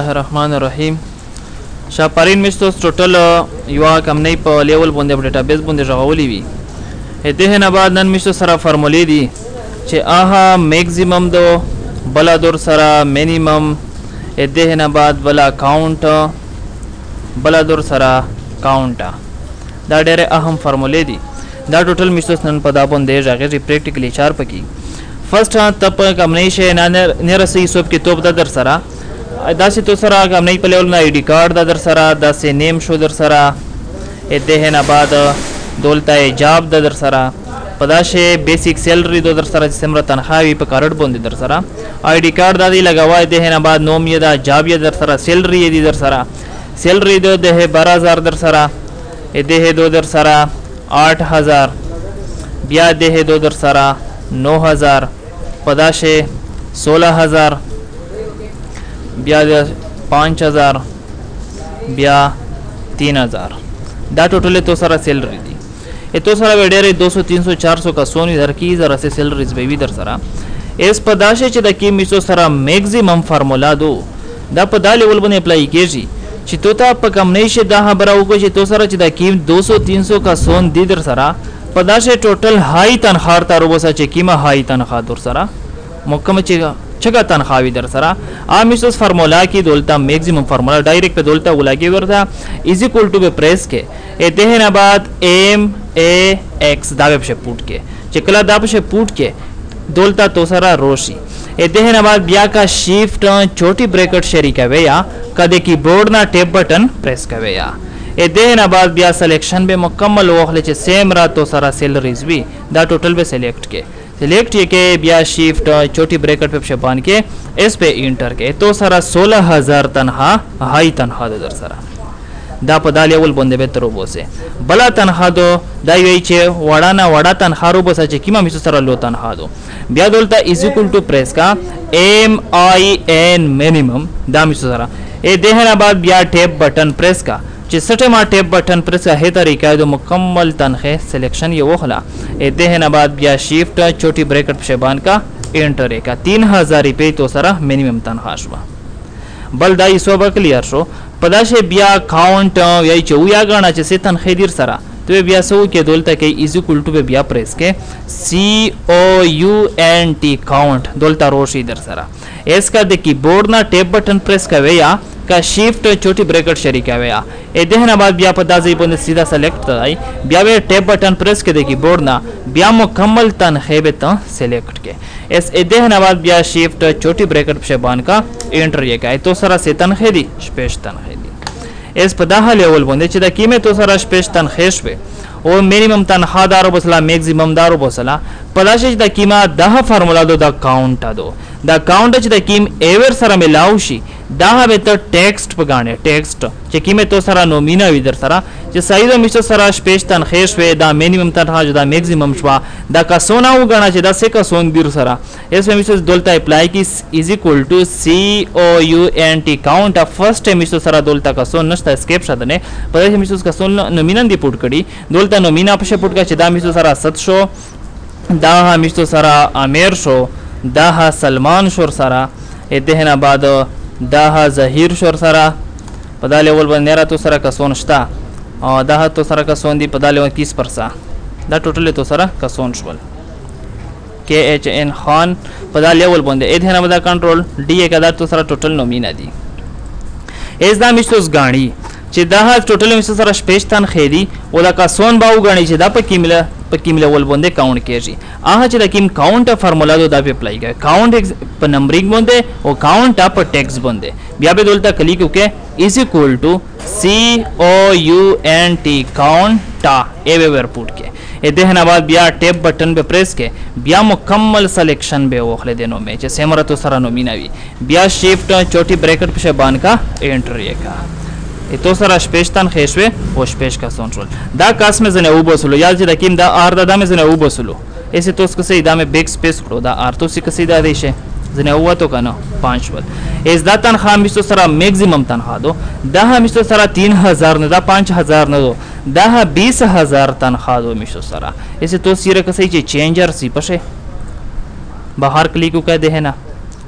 الرحمن الرحیم. شاپارین میشتوس ټوټل یو کمنۍ په لیول باندې په ډیټابیس باندې راغولې وي. دغه نه بعد نن میشتو سره فارمولې دي چې آها میکزیمم دو بلا دور سره مینیمم، دغه نه بعد بلا کاونټ بلا دور سره کاونټ. دا ډېر اهم فارمولې دي. دا ټوټل میشتو نن په دا باندې راغلي پریکټیکلی 4 پکې. فرست تپ کمنۍ شه نه رسي سوب کې توپ د در سره داسې تو سره کمنۍ په لیول نه آی ډي کارت د در سره داسې نیم شو در سره. دغه نه بعد دولته ایجاب د در سره په داسې بیسیک سیلری د در سره چې څومره تنخواه وي په کارت باندې در سره آی ډي کارت دا دی لګوای. دغه نه بعد نوم یې دا جاب یې در سره سیلری یې دی در سره سیلری د دغه 12000 در سره دغه دو در سره 8000 بیا دغه دو در سره 9000 په داسې 16000 بیا 5000 بیا 3000. دا ټوټل تو سره سیلری دی. تو سره ډېرې 200 300 400 کسونی در کی زره سه سیلریز به وی در سره اس په داشه چې د کی میسو سره میکزیمم فارمولا دو دا په دالې ول باندې اپلای کیږي چې تو ته په کم نه شي دا خبره وکړي چې تو سره چې د کی 200 300 کسون دی در سره په داشه ټوټل هاي تنخواه تر وسه چې کیمه هاي تنخواه در سره مکمل چگا تنخواهی در سره آمیشتوس فرمولا کی دولتا میکزیمم فرمولا ڈائریکٹ پہ دولتا ولاگی ورتا از اکول ٹو پہ پریس کے اتنے نا بعد ایم اے ایکس دا پہ پوٹ کے چکلا دا پہ پوٹ کے دولتا تو سرا روشی اتنے نا بعد بیا کا شیفٹ چھوٹی بریکٹ شری کوے یا کدے کی بورڈ نا ٹیپ بٹن پریس کوے یا اتنے نا بعد بیا سلیکشن پہ مکمل وخلے چے سیم را تو سرا سیلریز بھی دا ٹوٹل پہ سلیکٹ کے سلیکٹ یہ کہ بیا شیفٹ چھوٹی بریکٹ پہ شبان کے اس پہ انٹر کے تو سرا 16000 تنخواہ ہائی تنخواہ دو در سرا دا په دا لیول باندې به تر وبوسه بلا تنخواه دو دا وی چې وړانا وړا تنخواه رو بوسه چې کیما میسو سره لو تنخواه دو بیا دولتا از اکول ټو پریس کا ایم آئی این مینیمم دا میسو سره اے دهنا بعد بیا ټیپ بٹن پریس کا چې سټه ما ټیپ بٹن پریس کا ہے طریقہ دو مکمل تنخواه سلیکشن یہ وخلا اے دهنا بعد بیا شیفٹ چھوٹی بریکٹ شبان کا انٹر کا 3000 روپے تو سره مینیمم تنخواه شو بل دا یسو به کلیر شو پداشه بیا کاونٹ یا چویا غانا چې ستن خیدیر سره تو بیا سو کې دولته کې از اکول ټو بیا پریس کې سی او یو ان ٹی کاونٹ دولته روشي در سره اس کا د کیبورڈ نا ٹیپ بٹن پریس کوي یا کا شیفٹ چھوٹی بریکٹ شری کوي یا ا دهنا بعد بیا په دازې باندې سیدا سلیکٹ کړای بیا به ټیپ بٹن پریس کې د کیبورڈ نا بیا مکمل تنخواه به ته سلیکٹ کې اس ا دهنا بعد بیا شیفٹ چھوٹی بریکٹ شبان کا انٹر یہ کای تو سره ستن خېدی شپېش تن خېدی اس په دغه لیول باندې چې د کیمه تو سره شپېش تن خېش وي او مینیمم تنخواه دارو بسلا میکزیمم دارو بسلا پداشه د کیما دغه فارمولا دو د کاونټ دو دا کاونټ چې د کیم ایور سره ملاو شي دا به ته ټیکسټ پګانه ټیکسټ چې کیمه تو سره نومینا وی در سره چې سایز میشته سره شپېش تن خېش وي دا مینیمم تنخواه دا میکزیمم شوا دا کا سونا وګڼه چې دا څه کا سون دیر سره اس میشته دولته اپلای کی از اکول ټو سی او یو ان ټی کاونټ فرست میشته سره دولته کا سون نشته اسکیپ شته نه په دې میشته کا سون نومینن دی پټ کړي دولته نومینا په پټ کا چې دا میشته سره 7 شو دا میشته سره امیر شو دا سلمان شور سره اتهنا بعد دا ظهیر شور سره په دا لیول باندې را تو سره کسون شتا او دا تو سره کسون دی په دا لیول 30% دا ټوټل تو سره کسون شول کے ایچ ان خان په دا لیول باندې اتهنا بعد کنټرول ډی ا کدا تو سره ټوټل نومینا دی اس دا میشتوس غاڼي چې دا ټوټل میشتو سره شپېشتن خېدی او دا کسون باو غاڼي چې دا په کیمله ول باندې کاونټ کیږي هغه چې د کیم کاونټ فارمولا دو دا په اپلای کوي کاونټ په نمبرینګ باندې او کاونټ په ټیکس باندې بیا به دولته کلیک وکړي از اکول ټو سی او یو ان ټی کاونټ ای به ورپوټ کې دهنا بعد بیا ټیپ بٹن به پریس کې بیا مکمل سلیکشن به وخله دینو می چې سیمره تو سره نومیناوي بیا شیفٹ چھوٹی بریکٹ په شبان کا انټر یې کا تو سره شپېشتن خېشوي او شپېش کا سونټرول دا کاس مې زنه وبسلو یا چې د کیم دا ار دا مې زنه وبسلو ایسه توس کسې دا مې بیک سپیس کړو دا ار تو سې کسې دا دی شه زنه وته کنه 5 ول اس دا تنخواه میشتو سره میکزیمم تنخواه دو دا میشتو سره 3000 نه دا 5000 نه دو دا 20000 تنخواه دو میشتو سره ایسه تو سیره کسې چې چینجر سی پشه بهر کلیک وکړه ده نه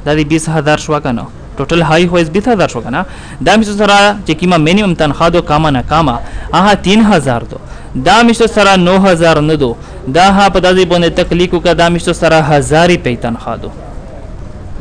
دا 20000 شوا کنه ټوټل های خو 20000 شو کنه دا میشته سره چې کیما مینیمم تنخواه دو کاما نه کاما آها 3000 دو دا میشته سره 9000 نه دو دا ها په داسې باندې تکلیکو کا دا میشته سره 1000 روپۍ تنخواه دو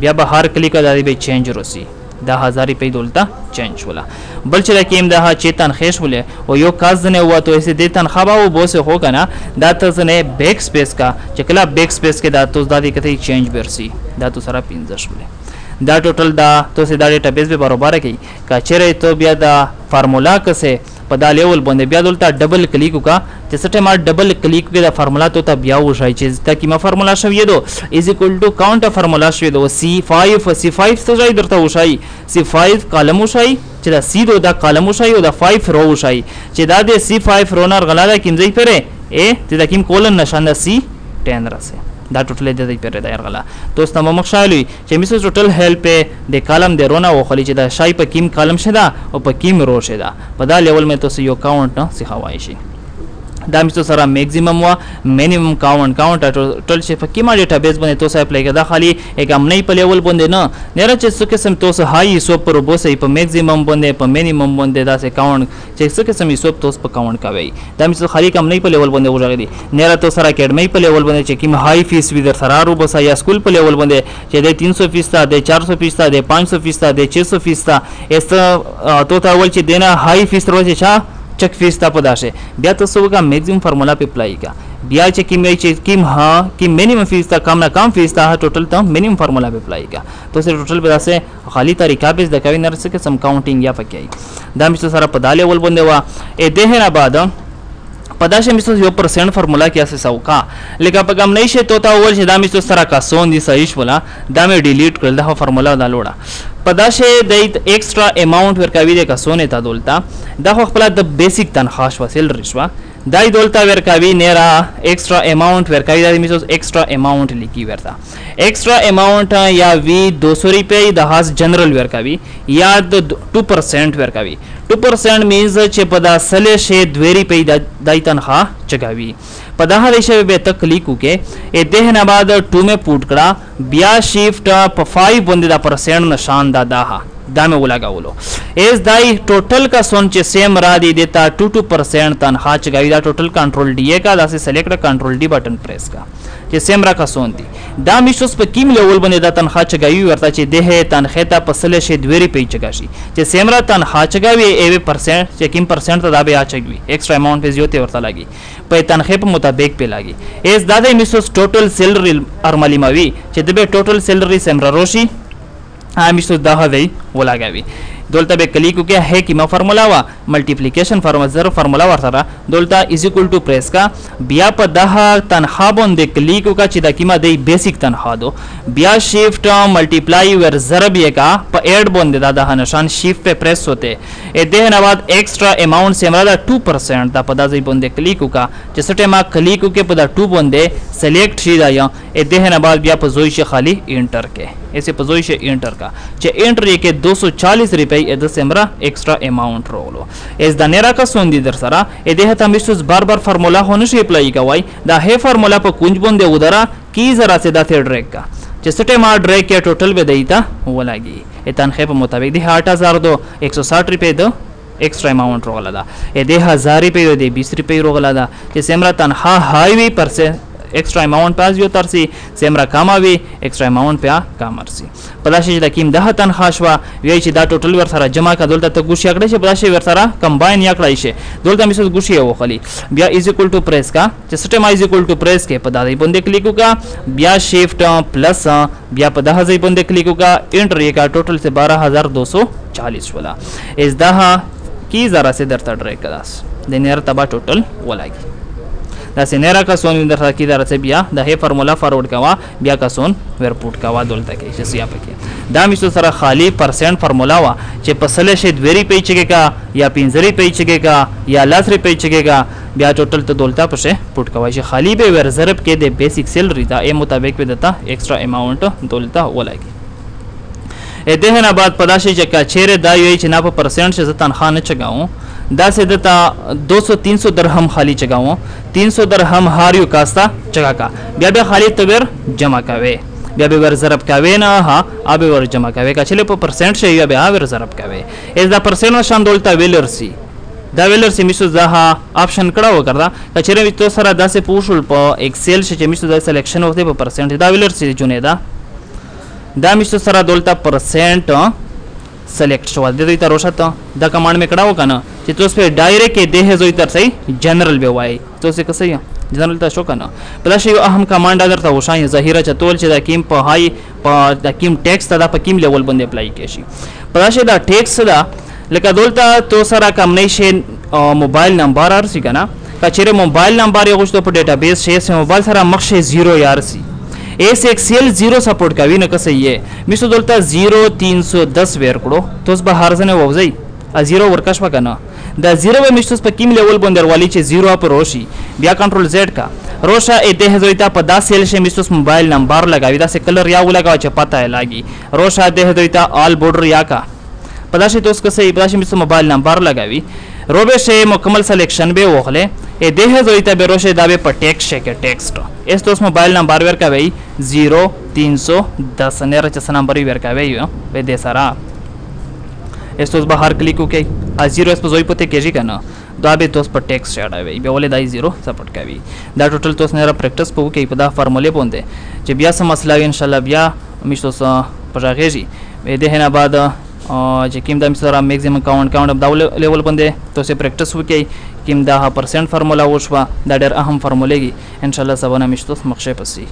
بیا به هر کلیک دا به چینج روسی دا 1000 روپۍ دولتا چینج ولا بل چې کیم دا ها چې تنخیش ولې او یو کاز نه هوا تو ایسه د تنخواه او بوسه هو کنه دا ته نه بیک سپیس کا چې کله بیک سپیس کې دا تو دا دې کته چینج برسی دا تو سره 15 ولې دا ټوټل دا تو سه دا ډیټابیس به برابر کی کا چیرې تو بیا دا فارمولا کسه په دا لیول باندې بیا دلته ډبل کلیک وکا چې سټه ما ډبل کلیک کې دا فارمولا ته بیا وشای چې تا کی ما فارمولا شوی دو از ایکوال ټو کاونټ فارمولا شوی دو C5 ته ځای درته وشای C5 کالم وشای چې دا C دو دا کالم وشای او دا 5 رو وشای چې دا د C5 رو نر غلا دا کیمځي پره ا ته دا کیم کولن نشان دا C10 راسه دا ټوټل د دې پره دا غلا دوست نو مخشالي چې میسو ټوټل هیلپ د کالم د رونه وخلی چې دا شای په کیم کالم شدا او په کیم رو شدا په دا لیول مې تاسو یو کاونټ نه سخوای شي دا میسو سره میکسیمم وا مینیمم کاونټ ټول چې په کیما ډیټابیس باندې تاسو اپلای کړه خالی یک امنی په لیول باندې نه نه چې څه قسم تاسو هاي سو پر وبوسې په میکسیمم باندې په مینیمم باندې دا څه کاونټ چې څه قسم سو تاسو په کاونټ کوي دا میسو خالی کم نه په لیول باندې وځي نه تاسو سره اکیډمي په لیول باندې چې کیم هاي فیس وی در سره رو بس یا سکول په لیول باندې چې د 300% د 400% د 500% د 600% است تو تا ول چې دینه هاي فیس روزه چا چک فیس تا پداشه بیا تاسو کا میکسیمم فارمولا په اپلای کا بیا چې کیم ها کی مینیمم فیس تا کم نه کم فیس تا ټوټل ته مینیمم فارمولا په اپلای کا تو سره ټوټل به داسه خالی طریقہ به د کوي نرسه کې سم کاونټینګ یا پکې دا میسو سره په داله ول باندې وا ا دهه نه بعد پداشه میسو یو % فارمولا کې اساس اوکا لکه په کم نه شي تو تا ول چې دا میسو سره کا سون دي صحیح ولا دا مې ډیلیټ کړل دا فارمولا دا لوړه پداشه د ایکسترا اماونت ورکوي د کسونه ته دولتا دا خو خپل د بیسیک تنخواش وسیل رشوه دای دولتا ورکوي نیرا ایکسترا اماونت ورکوي د میسوس ایکسترا اماونت لیکي ورتا ایکسترا اماونت یا وی 200 روپے د خاص جنرال ورکوي یا د 2% ورکوي 2% مینز چې په دا سله شه 2 روپے د تنخواه چګاوي په دا هغه شی به تکلیک وکي ا دې نه بعد 2 میں پوٹ کړه بیا شیفت په 5 باندې دا % نشان دا دا میں ولګاولو اس دای ټوټل کا سون چې سیم را دی دیتا 2% تنخواه چګاوي دا ټوټل کنټرول डी کا دا سے سلیکټ کنټرول डी بٹن پریس کا چې سیم را کا سون دی دا میشوس په کیم لیول باندې دا تنخواه چګاوي ورته چې ده تنخواه ته پسله شي 2 روپے چګاشي چې سیم را تنخواه چګاوي ای % چې کیم % ته دا به اچګوي ایکسترا اماونت به زیاته ورته لګي په تنخواه په مطابق په لګي اس دا د میشوس ټوټل سیلری ارمالی ماوي چې د به ټوټل سیلری سیم را روشي میشوس دا هوی ولاګوي دولتا به کلیک وکي ہے کی ما فارمولا وا ملټیپلیکیشن فارمولا فارمولا ورسره دولتا از ایکوال ټو پریس کا بیا په دغه تنخواه باندې کلیک وکا چې د کیما د بیسیک تنخواه دو بیا شیفت ملټیپلای ور ضرب یې کا په ایڈ باندې دا نشان شیفت په پریس ہوتے ا دې نه بعد ایکسترا اماونت سیمرا دا 2% دا په دځای باندې کلیک وکا چې سټه ما کلیک وکي په دا 2 باندې سلیکټ شي دا یا ا دې نه بعد بیا په زوی شي خالی انټر کې ایسے په زوی شي انټر کا چې انټر یې کې 240 روپے د سیمرا ایکسترا اماونت رولو اس د نیرا کا سون دي در سره ا دې ته میسوس بار بار فارمولا هونه شي اپلای کوي دا هي فارمولا په کونج باندې ودرا کی زرا سے دا ته ډریک کا چې سټه ما ډریک کې ټوټل به دیتا ولاږي ا تنخواه په مطابق دی 8000 دو 160 روپے دو ایکسترا اماونت روغلا دا ا دې 1000 روپے دو 20 روپے روغلا دا چې سیمرا تنخواه هاي وی % extra amount पास यो तरसी सेमरा कामावी extra amount पे कामरसी पदाशी द किम दह तनखाशवा वेची दा टोटल वर सारा जमा का दौलत त गुशी आकडे छे पदाशी वर सारा कंबाइन या कडाई छे दौलत मिसो गुशी हो खाली बिया इज इक्वल टू प्रेस का J system is equal to press के पदा दई बंदे क्लिक का बिया शिफ्ट प्लस बिया पदा हजई बंदे क्लिक का एंटर ये का टोटल से 12240 वाला इस दह की जरा से दरता ट्रैक कदास देनेर तबा टोटल वलागी دا سینرا کا سون اندر کی دار سے بیا د هي فارمولا فارورډ کوا بیا کا سون ورپوټ کوا دولته کې چې سیا پکې دا میسو سره خالی % فارمولا وا چې پسله شه دوری پیچګه کا یا پینځری پیچګه کا یا لاسری پیچګه کا بیا ټوټل ته دولته پشه پټ کوا چې خالی به ور ضرب کې د بیسیک سیلری دا ای مطابق به دتا ایکسترا اماونت دولته ولاږي ا دې نه بعد پداشه چې کا چیرې دا یوي چې نه په % شه تنخواه نه چګاو دا سے دتا 200-300 درہم خالی چگاؤں 300 درہم ہاریو کاستا چگا کا بیا بیا خالی تبیر جمع کاوے بیا به ور ضرب کوي نه ها ابه ور جمع کوي کچله په پرسنټ شي بیا ور ضرب کوي از دا پرسنټ نشان دولتا ویلر سی دا ویلر سی میسو زها آپشن کړه وکړه کچره تو سره داسې پوښول په ایکسل چې میسو د سلیکشن وخت په پرسنټ دا ویلر سی جونې دا میسو سره دولتا پرسنټ سلیکټ شو د دوی تر وشته دا کمانډ می کړه وکنه چې تاسو په ډایرکټ کې ده زوی تر صحیح جنرال به وای تاسو څه صحیح جنرال ته شو کنه بل شی اهم کمانډ درته وشای ظاهره چتول چې دا کیم په هاي په دا کیم ټیکس دا په کیم لیول باندې اپلای کیشي په شی دا ټیکس دا لکه دولته تو سره کمبینیشن موبایل نمبر ارسی کنه کچره موبایل نمبر یو غوښتو په ډیټابیس شي سه موبایل سره مخشه 0 یار سی ایس ایکسل 0 سپورټ کوي نه کسه یې میسو دولته 0310 ور کړو توس به هر ځنه ووځي ا 0 ورکش وکنه دا 0 به میسو په کیم لیول باندې وروالی چې 0 پر روشي بیا کنټرول زد کا روشا اته هزویتا په 10 سیل شه میسو موبایل نمبر لگاوي دا سه کلر یا ولګاو چې پته لاګي روشا ده هزویتا آل بورډر یا کا پداشه توس کسه پداشه میسو موبایل نمبر لگاوي روبه شه مکمل سلیکشن به وغله ا ده زویتا به روشه دا به په ټیکس شه کې ټیکسټ اس توس موبایل نمبر ور کوي 0310 نه رچ نمبر ور کوي به د سرا اس توس بهر کلیک وکي ا 0 اس په زوی پته کېږي کنه دا به توس په ټیکس شاډوي به ولې دای 0 سپورټ کوي دا ټوټل توس نه را پریکټس پو کوي په دا فارموله باندې چې بیا سم مسله ان شاء الله بیا مشتو پژاغېږي به ده نه بعد چې کوم د مثلا میکسیمم کاونټ دا لیول باندې توسه پریکټس وکي کوم دا % فارمولا وشوا دا ډېر اهم فارمولېږي ان شاء الله سبا نه مشتو مخشه پسی